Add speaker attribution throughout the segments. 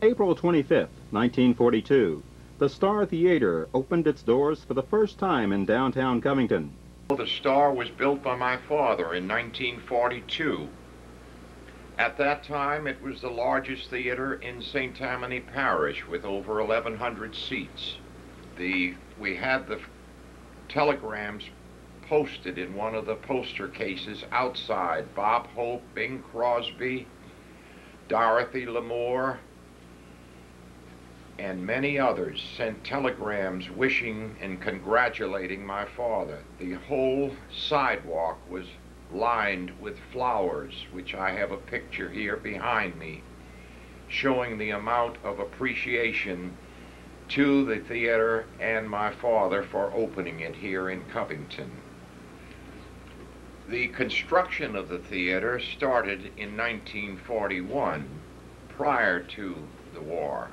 Speaker 1: April 25th, 1942, the Star Theater opened its doors for the first time in downtown Covington.
Speaker 2: The Star was built by my father in 1942. At that time, it was the largest theater in St. Tammany Parish with over 1,100 seats. We had the telegrams posted in one of the poster cases outside. Bob Hope, Bing Crosby, Dorothy Lamour, and many others sent telegrams wishing and congratulating my father. The whole sidewalk was lined with flowers, which I have a picture here behind me, showing the amount of appreciation to the theater and my father for opening it here in Covington. The construction of the theater started in 1941, prior to the war.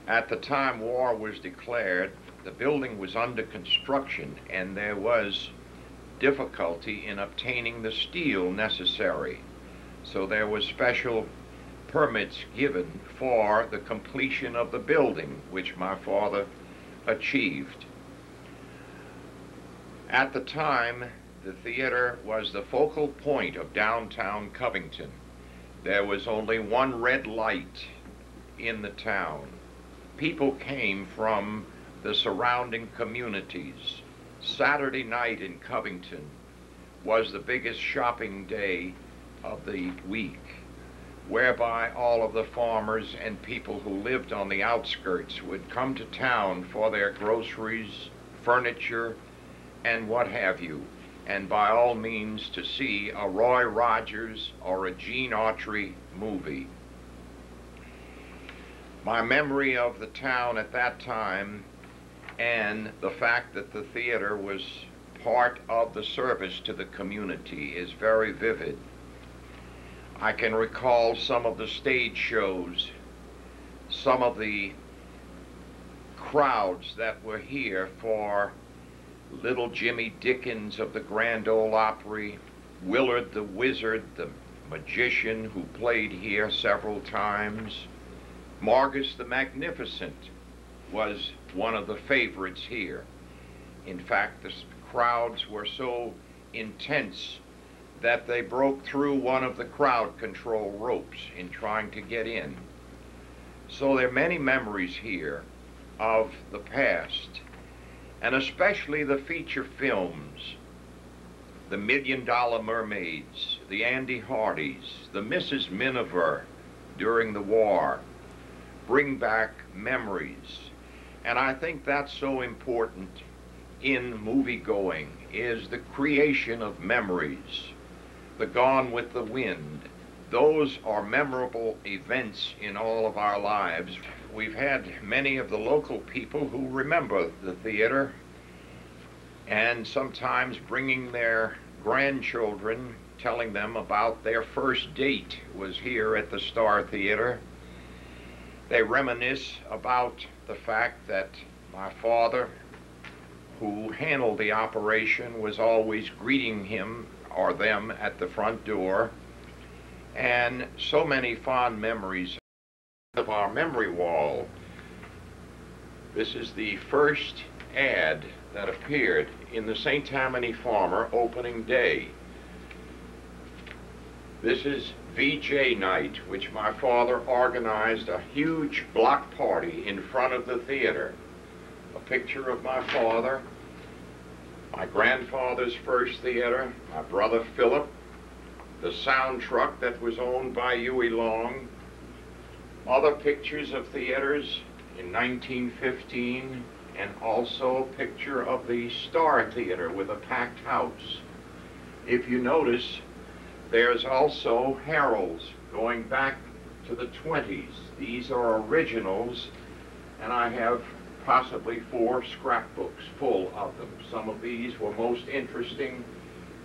Speaker 2: At the time war was declared, the building was under construction and there was difficulty in obtaining the steel necessary. So there was special permits given for the completion of the building, which my father achieved. At the time, the theater was the focal point of downtown Covington. There was only one red light in the town. People came from the surrounding communities. Saturday night in Covington was the biggest shopping day of the week, whereby all of the farmers and people who lived on the outskirts would come to town for their groceries, furniture, and what have you, and by all means to see a Roy Rogers or a Gene Autry movie. My memory of the town at that time and the fact that the theater was part of the service to the community is very vivid. I can recall some of the stage shows, some of the crowds that were here for little Jimmy Dickens of the Grand Ole Opry, Willard the Wizard, the magician who played here several times. Margus the Magnificent was one of the favorites here. In fact, the crowds were so intense that they broke through one of the crowd control ropes in trying to get in. So there are many memories here of the past, and especially the feature films, the $1 Million Mermaids, the Andy Hardys, the Mrs. Miniver during the war, bring back memories. And I think that's so important in movie-going, is the creation of memories. The Gone with the Wind, those are memorable events in all of our lives. We've had many of the local people who remember the theater, and sometimes bringing their grandchildren, telling them about their first date was here at the Star Theater. They reminisce about the fact that my father, who handled the operation, was always greeting him or them at the front door, and so many fond memories of our memory wall. This is the first ad that appeared in the St. Tammany Farmer opening day. This is VJ night, which my father organized a huge block party in front of the theater. A picture of my father, my grandfather's first theater, my brother Philip, the sound truck that was owned by Huey Long, other pictures of theaters in 1915, and also a picture of the Star Theater with a packed house. If you notice, there's also Harold's going back to the 20s. These are originals, and I have possibly 4 scrapbooks full of them. Some of these were most interesting.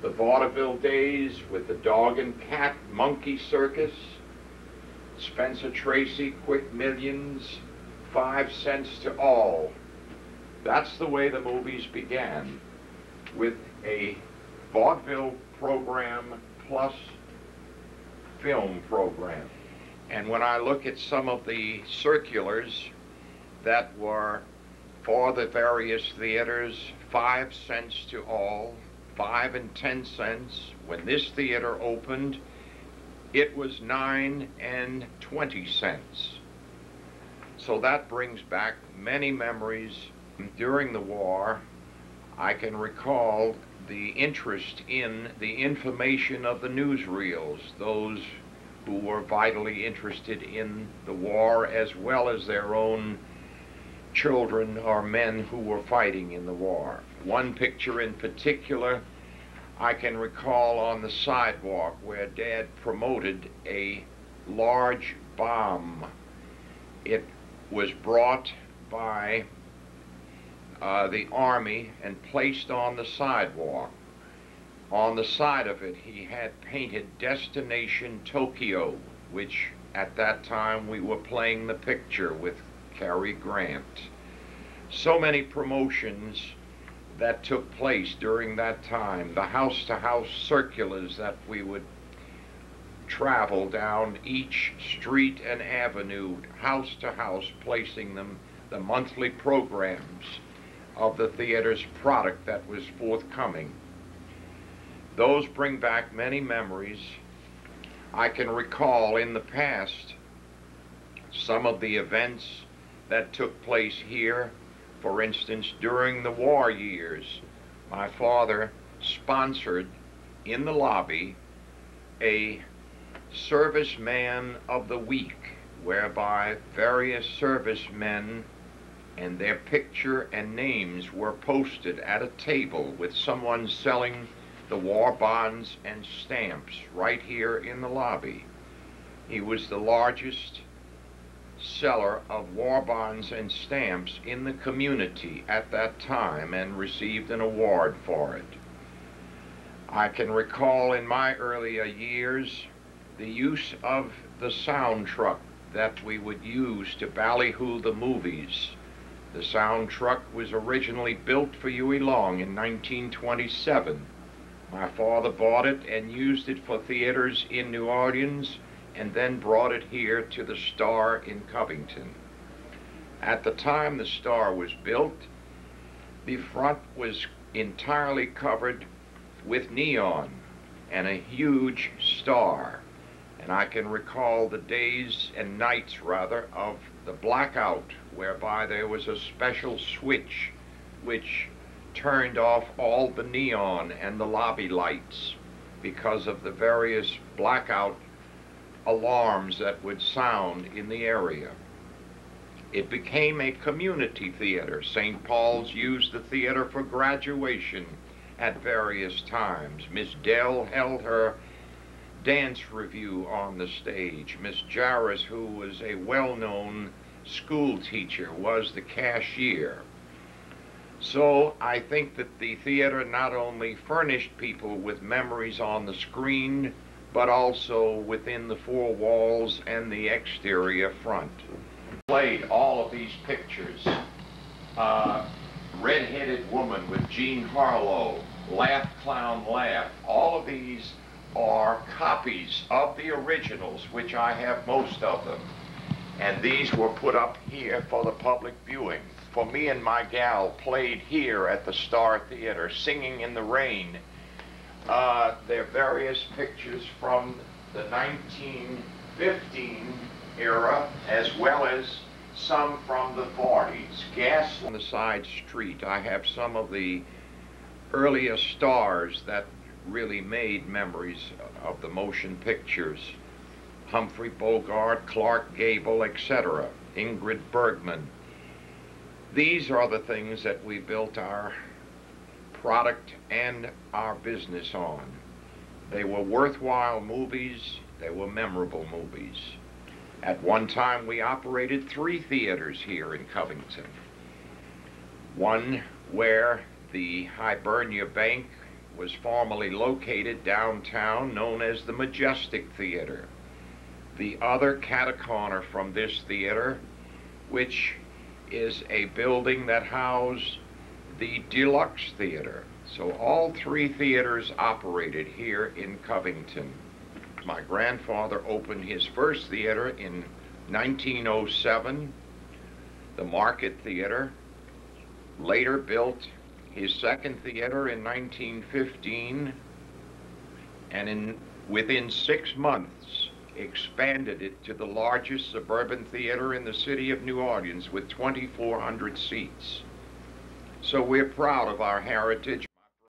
Speaker 2: The vaudeville days with the Dog and Cat Monkey Circus, Spencer Tracy, Quick Millions, 5 cents to all. That's the way the movies began, with a vaudeville program plus film program. And when I look at some of the circulars that were for the various theaters, 5 cents to all, 5 and 10 cents. When this theater opened, it was 9 and 20 cents. So that brings back many memories. During the war, I can recall the interest in the information of the newsreels, those who were vitally interested in the war as well as their own children or men who were fighting in the war. One picture in particular I can recall on the sidewalk where Dad promoted a large bomb. It was brought by the Army and placed on the sidewalk. On the side of it, he had painted Destination Tokyo, which at that time we were playing the picture with Cary Grant. So many promotions that took place during that time, the house-to-house circulars that we would travel down each street and avenue, house to house, placing them, the monthly programs of the theater's product that was forthcoming. Those bring back many memories. I can recall in the past some of the events that took place here. For instance, during the war years, my father sponsored in the lobby a Serviceman of the Week, whereby various servicemen and their picture and names were posted at a table with someone selling the war bonds and stamps right here in the lobby. He was the largest seller of war bonds and stamps in the community at that time and received an award for it. I can recall in my earlier years the use of the sound truck that we would use to ballyhoo the movies. The sound truck was originally built for Huey Long in 1927. My father bought it and used it for theaters in New Orleans and then brought it here to the Star in Covington. At the time the Star was built, the front was entirely covered with neon and a huge star. And I can recall the days and nights, rather, of the blackout, whereby there was a special switch which turned off all the neon and the lobby lights because of the various blackout alarms that would sound in the area. It became a community theater. St. Paul's used the theater for graduation at various times. Miss Dell held her dance review on the stage. Miss Jarris, who was a well-known school teacher, was the cashier. So I think that the theater not only furnished people with memories on the screen, but also within the four walls and the exterior front. Played all of these pictures. Red-headed Woman with Jean Harlow, Laugh Clown Laugh. All of these are copies of the originals, which I have most of them. And these were put up here for the public viewing. For Me and My Gal played here at the Star Theater, Singing in the Rain. There are various pictures from the 1915 era, as well as some from the 40s. Gas on the side street. I have some of the earlier stars that really made memories of the motion pictures. Humphrey Bogart, Clark Gable, etc. Ingrid Bergman. These are the things that we built our product and our business on. They were worthwhile movies. They were memorable movies. At one time, we operated 3 theaters here in Covington. One where the Hibernia Bank was formerly located downtown, known as the Majestic Theater. The other cat-a-corner from this theater, which is a building that housed the Deluxe Theater. So all 3 theaters operated here in Covington. My grandfather opened his first theater in 1907, the Market Theater. Later built his second theater in 1915, and within 6 months expanded it to the largest suburban theater in the city of New Orleans with 2,400 seats. So we're proud of our heritage.